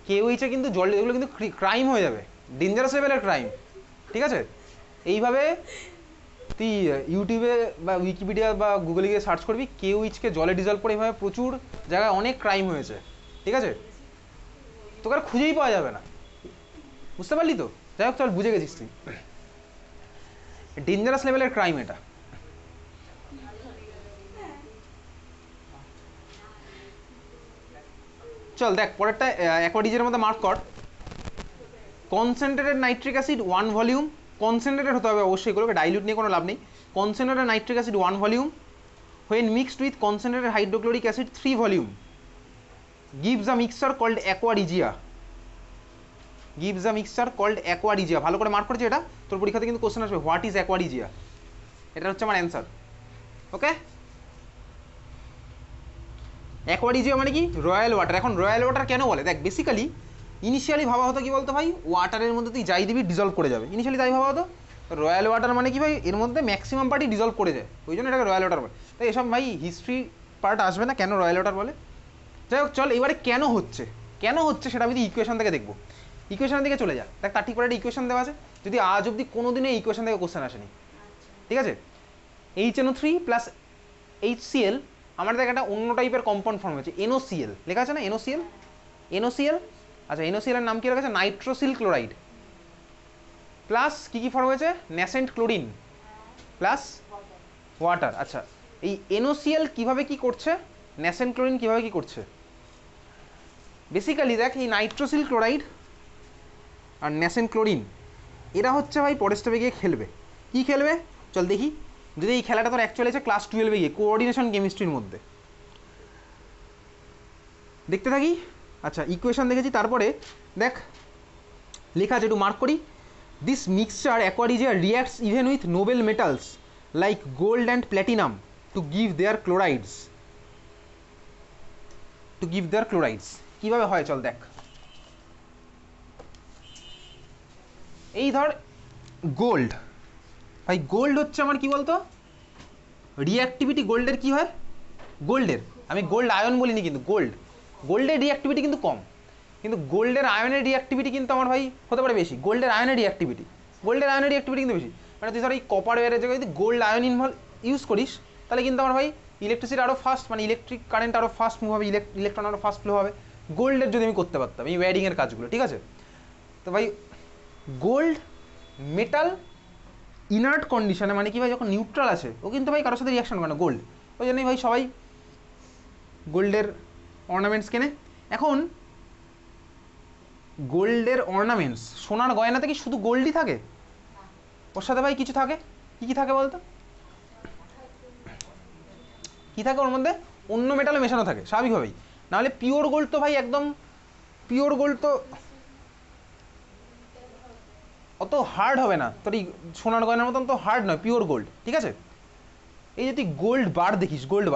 কেওইচে কিন্তু জল, এগুলো কিন্তু ক্রাইম হয়ে যাবে, ডেঞ্জারাস লেভেলের ক্রাইম, ঠিক আছে? এইভাবে তুই ইউটিউবে বা উইকিপিডিয়া বা গুগলে গিয়ে সার্চ করবি কেওইচকে জলে ডিজলভ করে, এইভাবে প্রচুর জায়গায় অনেক ক্রাইম হয়েছে, ঠিক আছে? তোকে আর খুঁজেই পাওয়া যাবে না, বুঝতে পারলি তো? যাই হোক চল, বুঝে গেছিস তুই, ডেঞ্জারাস লেভেলের ক্রাইম এটা। চল দেখ পরেরটা, অ্যাকোয়ারিজিয়ার মধ্যে মার্ক কর, concentrated nitric acid 1 volume, concentrated হতে হবে অবশ্যই, এগুলোকে ডাইলিউট নিয়ে কোনো লাভ নেই। Concentrated nitric acid 1 volume when mixed with concentrated hydrochloric acid 3 volume gives a mixture called aquaregia, gives a mixture called aquaregia। ভালো করে মার্ক করেছি, এটা তোর পরীক্ষাতে কিন্তু কোশ্চেন আসবে, হোয়াট ইজ aquaregia, এটা হচ্ছে আমার অ্যান্সার, ওকে? অ্যাকোয়ারিজিয়া মানে কি? Royal water. এখন রয়্যাল ওয়াটার কেন বলে? দেখ বেসিক্যালি ইনিশিয়ালি ভাবা হতো কি বলতো ভাই, ওয়াটারের মধ্যে তুই যাই দিবি ডিজলভ করে যাবে, ইনিশিয়ালি তাই ভাবা হতো। রয়্যাল ওয়াটার মানে কি ভাই, এর মধ্যে ম্যাক্সিমাম পার্টি ডিজলভ করে যায়, ওই জন্য এটাকে রয়্যাল ওয়াটার বলে। তাই এসব ভাই হিস্ট্রি পার্ট আসবে না, কেন রয়্যাল ওয়াটার বলে। যাই হোক চল, এবারে কেন হচ্ছে, কেন হচ্ছে সেটা আমি ইকুয়েশন থেকে দেখবো। ইকুয়েশনের দিকে চলে যা, দেখ তার ঠিক পরে একটা ইকুয়েশন দেওয়া আছে, যদি আজ অব্দি কোনোদিনও এই ইকুয়েশন থেকে কোশ্চেন আসেনি, ঠিক আছে? HNO3 প্লাস HCl, আমার দেখ একটা অন্য টাইপের কম্পাউন্ড ফর্ম হয়েছে, NOCl লেখা আছে না, NOCl, NOCl। আচ্ছা NOCl এর নাম কি লেখা আছে? নাইট্রোসিল ক্লোরাইড, প্লাস কি কি ফর্ম হয়েছে? Nascent chlorine plus water. আচ্ছা এই NOCl কিভাবে কি করছে? ন্যাসেন্ট ক্লোরিন কীভাবে কী করছে বেসিক্যালি দেখ, এই নাইট্রোসিল ক্লোরাইড আর ন্যাসেন্ট ক্লোরিন এরা হচ্ছে ভাই পরের স্টেপে গিয়ে খেলবে। কী খেলবে চল দেখি। যদি এই খেলাটা তোর অ্যাকচুয়ালি আছে ক্লাস 12 গিয়ে কোঅর্ডিনেশন কেমিস্ট্রির মধ্যে, দেখতে থাকি। আচ্ছা ইকুয়েশন দেখেছি, তারপরে দেখ লেখা আছে, একটু মার্ক করি। This mixture aqua regia reacts even with noble metals like gold and platinum to give their chlorides, কীভাবে হয় চল দেখ। এই ধর গোল্ড, ভাই গোল্ড হচ্ছে আমার কি বলতো রিঅ্যাক্টিভিটি গোল্ডের কি হয়, গোল্ডের আমি গোল্ড আয়ন বলিনি কিন্তু গোল্ডের রিঅ্যাক্টিভিটি কিন্তু কম, কিন্তু গোল্ডের আয়নের রিঅ্যাক্টিভিটি কিন্তু আমার ভাই হতে পারে বেশি। গোল্ডের আয়নের রিঅ্যাক্টিভিটি কিন্তু বেশি। মানে তুই ধর এই কপার ওয়্যারের জায়গায় যদি গোল্ড আয়ন ইউজ করিস তাহলে কিন্তু আমার ভাই ইলেকট্রিসিটি আরও ফাস্ট, মানে ইলেকট্রিক কারেন্ট আরও ফাস্ট মুভ হবে, ইলেকট্রন আরও ফাস্ট ফ্লো হবে গোল্ডের যদি আমি করতে পারতাম এই ওয়্যারিংয়ের কাজগুলো, ঠিক আছে। তো ভাই গোল্ড মেটাল ইনার্ট কন্ডিশনে, মানে কি ভাই যখন নিউট্রাল আছে ও কিন্তু ভাই কারোর সাথে রিয়াকশন করে না গোল্ড, ওই জন্যই ভাই সবাই গোল্ডের অর্নামেন্টস কেনে। এখন গোল্ডের অর্নামেন্টস, সোনার গয়নাতে কি শুধু গোল্ডই থাকে? ওর সাথে ভাই কিছু থাকে, কি থাকে বলতো, কি থাকে ওর মধ্যে? অন্য মেটালে মেশানো থাকে স্বাভাবিকভাবেই, নাহলে পিওর গোল্ড তো ভাই একদম পিওর গোল্ড তো অত হার্ড হবে না, তোর এই সোনার গয়নার মতন তো হার্ড নয় পিওর গোল্ড, ঠিক আছে। এই যে তুই গোল্ড বার দেখিস, গোল্ড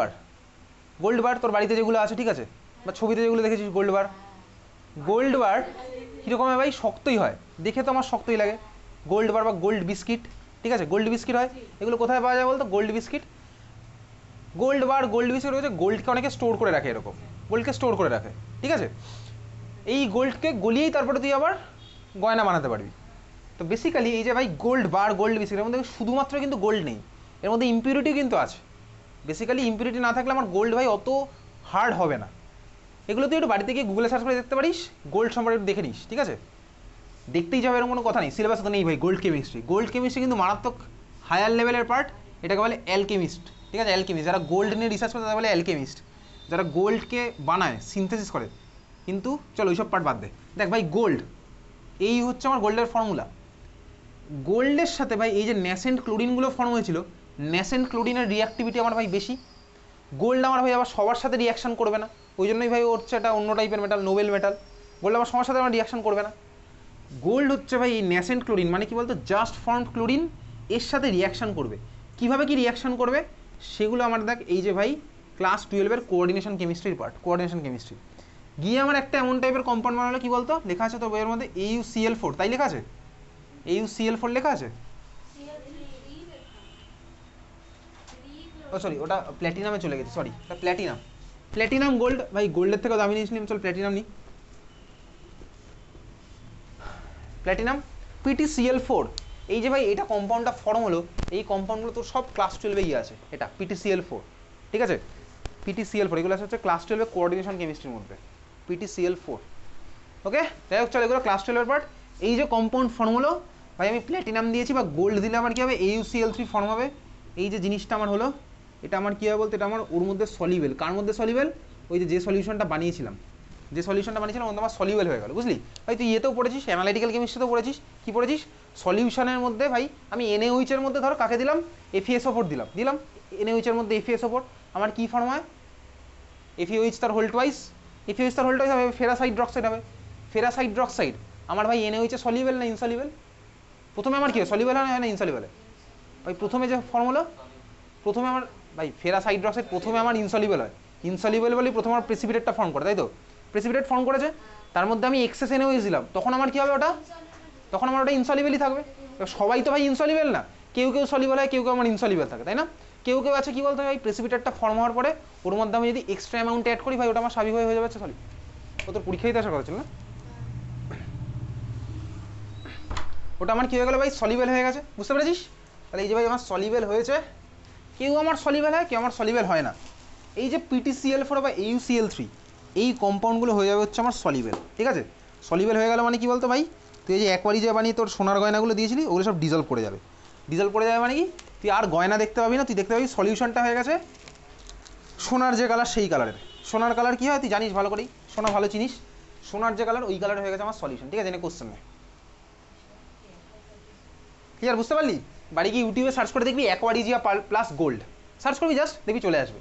বার তোর বাড়িতে যেগুলো আছে, ঠিক আছে, বা ছবিতে যেগুলো দেখেছিস গোল্ড বার কীরকম হয় ভাই? শক্তই হয়, দেখে তো আমার শক্তই লাগে। গোল্ড বার বা গোল্ড বিস্কিট, ঠিক আছে, গোল্ড বিস্কিট হয়, এগুলো কোথায় পাওয়া যায় বলতো? গোল্ড বিস্কিট হচ্ছে গোল্ডকে অনেকে স্টোর করে রাখে, এরকম গোল্ডকে স্টোর করে রাখে, ঠিক আছে। এই গোল্ডকে গলিয়েই তারপরে তুই আবার গয়না বানাতে পারবি। তো বেসিক্যালি এই যে ভাই গোল্ড বার গোল্ড বিস্কিট, এর মধ্যে শুধুমাত্র কিন্তু গোল্ড নেই, এর মধ্যে ইম্পিউরিটিও কিন্তু আছে। বেসিক্যালি ইম্পিউরিটি না থাকলে আমার গোল্ড ভাই অত হার্ড হবে না। এগুলো তুই একটু বাড়িতে গিয়ে গুগলে সার্চ করে দেখতে পারিস, গোল্ড সম্পর্কে একটু দেখে নিস, ঠিক আছে। দেখতেই যাবে এরকম কোনো কথা নেই, সিলেবাসে তো নেই ভাই গোল্ড কেমিস্ট্রি কিন্তু মারাত্মক হায়ার লেভেলের পার্ট, এটাকে বলে অ্যালকেমিস্ট, ঠিক আছে। অ্যালকেমিস্ট যারা গোল্ড নিয়ে রিসার্চ করে তারা বলে অ্যালকেমিস্ট, যারা গোল্ডকে বানায় সিনথেসিস করে। কিন্তু চলো ওইসব পার্ট বাদ দে। দেখ ভাই গোল্ড, এই হচ্ছে আমার গোল্ডের ফর্মুলা। গোল্ডের সাথে ভাই এই যে ন্যাসেন্ট ক্লোরিনগুলো ফর্ম হয়েছিল, ন্যাসেন্ট ক্লোরিনের রিঅ্যাক্টিভিটি আমার ভাই বেশি। গোল্ড আমার ভাই আবার সবার সাথে রিয়াকশন করবে না, ওই জন্যই ভাই ওর হচ্ছে এটা অন্য টাইপের মেটাল, নোবেল মেটাল। গোল্ড আবার সবার সাথে আমার রিয়াকশন করবে না। গোল্ড হচ্ছে ভাই এই ন্যাসেন্ট ক্লোরিন, মানে কি বলতো জাস্ট ফর্মড ক্লোরিন, এর সাথে রিয়াকশন করবে। কিভাবে কি রিয়াকশন করবে সেগুলো আমার দেখ এই যে ভাই ক্লাস 12-এর কোঅর্ডিনেশন কেমিস্ট্রির পার্ট, কোঅর্ডিনেশন কেমিস্ট্রি গিয়ে আমার একটা এমন টাইপের কম্পাউন্ড বানালো, কি বলতো লেখা আছে তোর বইয়ের মধ্যে AuCl4, তাই লেখা আছে AuCl4 লেখা আছে। ও সরি, ওটা প্ল্যাটিনামে চলে গেছে, সরি, এটা প্ল্যাটিনাম গোল্ড ভাই, গোল্ডের থেকে দামি নিয়েছিলাম, চল প্ল্যাটিনাম নি। প্ল্যাটিনাম PtCl4, এই যে ভাই এটা কম্পাউন্ডটা ফর্ম হলো, এই কম্পাউন্ডগুলো তো সব ক্লাস 12-এ গিয়ে আছে। এটা PtCl4, ঠিক আছে, PtCl4 এগুলো হচ্ছে ক্লাস 12-এর কোঅর্ডিনেশন কেমিস্ট্রির মধ্যে, PtCl4। ওকে, যাই হোক চল এগুলো ক্লাস 12-এর পার্ট। এই যে কম্পাউন্ড ফর্ম হলো ভাই, আমি প্ল্যাটিনাম দিয়েছি বা গোল্ড দিলে আমার কী হবে? AuCl3 ফর্ম হবে। এই যে জিনিসটা আমার হলো, এটা আমার কী হবে বলতে, এটা আমার ওর মধ্যে সলিবেল। কার মধ্যে সলিবেল? ওই যে সলিউশনটা বানিয়েছিলাম, ওটা আমার সলিবেল হয়ে গেল, বুঝলি ভাই। তুই ইয়েতেও পড়েছিস, অ্যানালাইটিক্যাল কেমিস্ট্রিতেও পড়েছিস, কি পড়েছিস? সলিউশনের মধ্যে ভাই আমি NaOH এর মধ্যে ধর কাকে দিলাম? FeSO4 দিলাম NaOH এর মধ্যে FeSO4, আমার কী ফর্ম হয়? FeOH তার হোল টুয়াইস, হবে ফেরাস হাইড্রক্সাইড হবে। ফেরাস হাইড্রক্সাইড আমার ভাই NaOH এ সলিবেল না ইনসলিবেল? প্রথমে আমার কি হয়, সলিবেল হয় না ইনসলিবেল? ভাই প্রথমে যে ফর্মুলা, প্রথমে আমার ভাই ফেরাস হাইড্রক্সাইড প্রথমে আমার ইনসলিবেল হয়, ইনসলিবেল বলেই প্রথমে আমার প্রেসিপিটেটটা ফর্ম করে, তাই তো? প্রেসিপিটেট ফর্ম করেছে, তার মধ্যে আমি এক্সেস NaOH দিলাম, তখন আমার কী হবে? তখন আমার ওটা ইনসলিবেলই থাকবে। সবাই তো ভাই ইনসলিবেল না, কেউ সলিবেল হয়, কেউ আমার ইনসলিবেল থাকে, তাই না? কেউ আছে কি বলতে ভাই প্রেসিপিটেটটা ফর্ম হওয়ার পরে ওর মধ্যে আমি যদি এক্সট্রা অ্যামাউন্ট অ্যাড করি ভাই, ওটা আমার স্বাভাবিকভাবে হয়ে যাবে সলিড। ও তোর পরীক্ষায় তো আসা কথা ছিল না, ওটা আমার কী হয়ে গেলো ভাই? সলিবেল হয়ে গেছে, বুঝতে পেরেছিস? তাহলে এই যে ভাই আমার সলিবেল হয়েছে, কেউ আমার সলিবেল হয়, কেউ আমার সলিবেল হয় না। এই যে PtCl4 বা AuCl3 এই কম্পাউন্ডগুলো হয়ে যাবে হচ্ছে আমার সলিবেল, ঠিক আছে। সলিবেল হয়ে গেল মানে কি বলতো ভাই, তুই এই যে অ্যাকোয়ারিজিয়া বানিয়ে তোর সোনার গয়নাগুলো দিয়েছিলি, ওগুলো সব ডিজলভ করে যাবে। মানে কি তুই আর গয়না দেখতে পাবি না, তুই দেখতে পাবি সলিউশনটা হয়ে গেছে সোনার যে কালার সেই কালারের। সোনার কালার কী হয় তুই জানিস ভালো করেই, সোনা ভালো চিনিস, সোনার যে কালার ওই কালার হয়ে গেছে আমার সলিউশন। ঠিক আছে, এনে কোশ্চেন নেই, ক্লিয়ার? বুঝতে পারলি? বাড়ি গিয়ে ইউটিউবে সার্চ করে দেখবি অ্যাকোয়ারিজিয়া প্লাস গোল্ড, সার্চ করবি জাস্ট, দেখবি চলে আসবে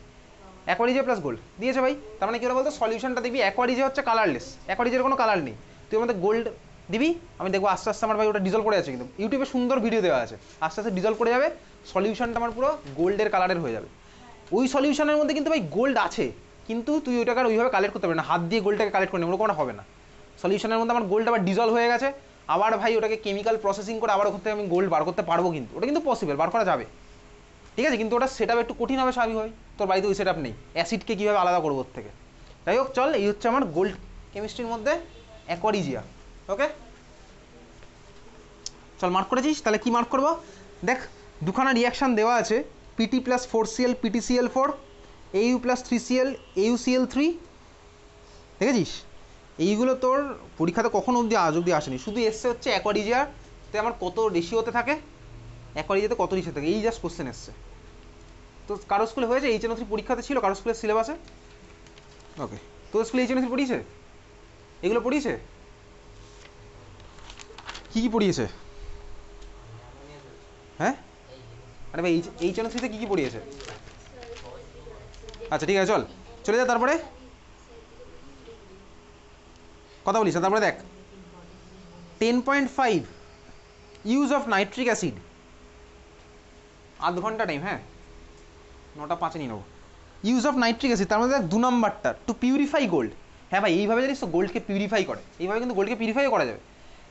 অ্যাকোয়ারিজিয়া প্লাস গোল্ড দিয়েছে ভাই। তার মানে কী হলো বলতো, সলিউশনটা দেখবি অ্যাকোয়ারিজিয়া হচ্ছে কালারলেস, অ্যাকোয়ারিজিয়ার কোনো কালার নেই, তুই আমাদের গোল্ড দিবি, আমি দেখবো আস্তে আস্তে আমার ভাই ওটা ডিজলভ করে আছে, কিন্তু ইউটিউবে সুন্দর ভিডিও দেওয়া আছে, আস্তে আস্তে ডিজলভ করে যাবে, সলিউশনটা আমার পুরো গোল্ডের কালারের হয়ে যাবে। ওই সলিউশনের মধ্যে কিন্তু ভাই গোল্ড আছে, কিন্তু তুই ওইটাকে আর ওইভাবে কালেক্ট করতে পারবি না, হাত দিয়ে গোল্ডটাকে কালেক্ট করে নেবে ওরকম হবে না। সলিউশনের মধ্যে আমার গোল্ড আবার ডিজলভ হয়ে গেছে, আবার ভাই ওটাকে কেমিক্যাল প্রসেসিং করে আবার ওখান থেকে আমি গোল্ড বার করতে পারবো, কিন্তু ওটা কিন্তু পসিবল, বার করা যাবে। ঠিক আছে, কিন্তু ওটা সেট আপ একটু কঠিন হবে স্বাভাবিক, তোর বাড়িতে ওই সেট আপ নেই, অ্যাসিডকে কীভাবে আলাদা করবো ওর থেকে। যাই হোক চল, এই হচ্ছে আমার গোল্ড কেমিস্ট্রির মধ্যে অ্যাকোয়ারিজিয়া। ওকে চল, মার্ক করেছিস? তাহলে কি মার্ক করবো দেখ, দুখানা রিয়াকশান দেওয়া আছে, PT plus 4Cl PtCl4, AU plus 3Cl AuCl3, দেখেছিস? এইগুলো তোর পরীক্ষাতে কখনো অবধি আজ অবধি আসেনি, শুধু এসছে হচ্ছে অ্যাকোয়ারিজিয়াতে আমার কত রেশিওতে থাকে, অ্যাকোয়ারিজিয়াতে কত রেশিও থাকে, এই জাস্ট কোশ্চেন এসছে। তো কারো স্কুলে হয়েছে HNO3 পরীক্ষাতে ছিল কারো স্কুলের সিলেবাসে? ওকে, তোর স্কুলে HNO3 পড়িয়েছে? এগুলো পড়িয়েছে? কী কী পড়িয়েছে? হ্যাঁ, আরে ভাই HNO3-তে কী কী পড়িয়েছে? আচ্ছা ঠিক আছে, চল চলে যা, তারপরে কথা বলিস। তারপরে দেখ 10.5 ইউজ অফ নাইট্রিক অ্যাসিড, আধ ঘন্টা টাইম, হ্যাঁ 9:05 নিয়ে নেবো। ইউজ অফ নাইট্রিক অ্যাসিড, তার মধ্যে দেখ 2 নম্বরটা, টু পিউরিফাই গোল্ড। হ্যাঁ ভাই, এইভাবে জানিস তো গোল্ডকে পিউরিফাই করে, এইভাবে কিন্তু গোল্ডকে পিউরিফাইও করা যাবে,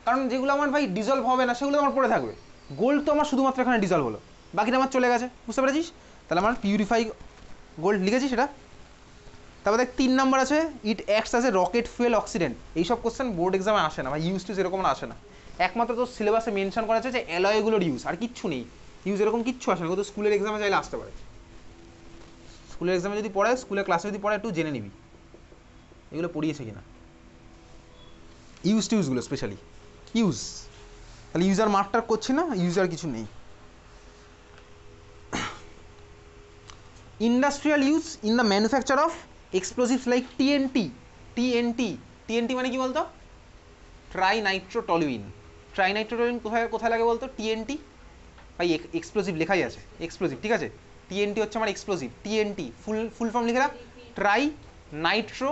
কারণ যেগুলো আমার ভাই ডিজলভ হবে না সেগুলো আমার পড়ে থাকবে, গোল্ড তো আমার শুধুমাত্র এখানে ডিজলভ হলো, বাকিটা আমার চলে গেছে, বুঝতে পেরেছিস? তাহলে আমার পিউরিফাই গোল্ড লিখেছি সেটা। তারপর দেখ 3 নম্বর আছে, ইট acts as a rocket fuel oxidant. এইসব কোশ্চেন বোর্ড এক্সামে আসে না ভাই, ইউজ টু এরকম আসে না, একমাত্র তো সিলেবাসে মেনশন করা আছে যে অ্যালয়গুলোর ইউজ, আর কিচ্ছু নেই ইউজ, এরকম কিচ্ছু আসে না, তো স্কুলের এক্সামে চাইলে আসতে পারে, স্কুলের এক্সামে যদি পড়ে, স্কুলের ক্লাসে যদি পড়ে, একটু জেনে নিবি এগুলো পড়িয়েছে কিনা, ইউজ টু ইউজগুলো স্পেশালি ইউজ। তাহলে ইউজার মার্কটার করছি না, ইউজার কিছু নেই। Industrial use in the manufacture of explosives like TNT. TNT, TNT মানে কি বলতো? ট্রাইনাইট্রোটলুইন। ট্রাইনাইট্রোটলুইন কোথায় কোথায় লাগে বলতো? টিএনটি ভাই, এক্সপ্লোসিভ লেখাই আছে, এক্সপ্লোসিভ, ঠিক আছে? টিএনটি হচ্ছে আমার এক্সপ্লোসিভ, টিএনটি ফুল ফর্ম লিখে রাখ, ট্রাই নাইট্রো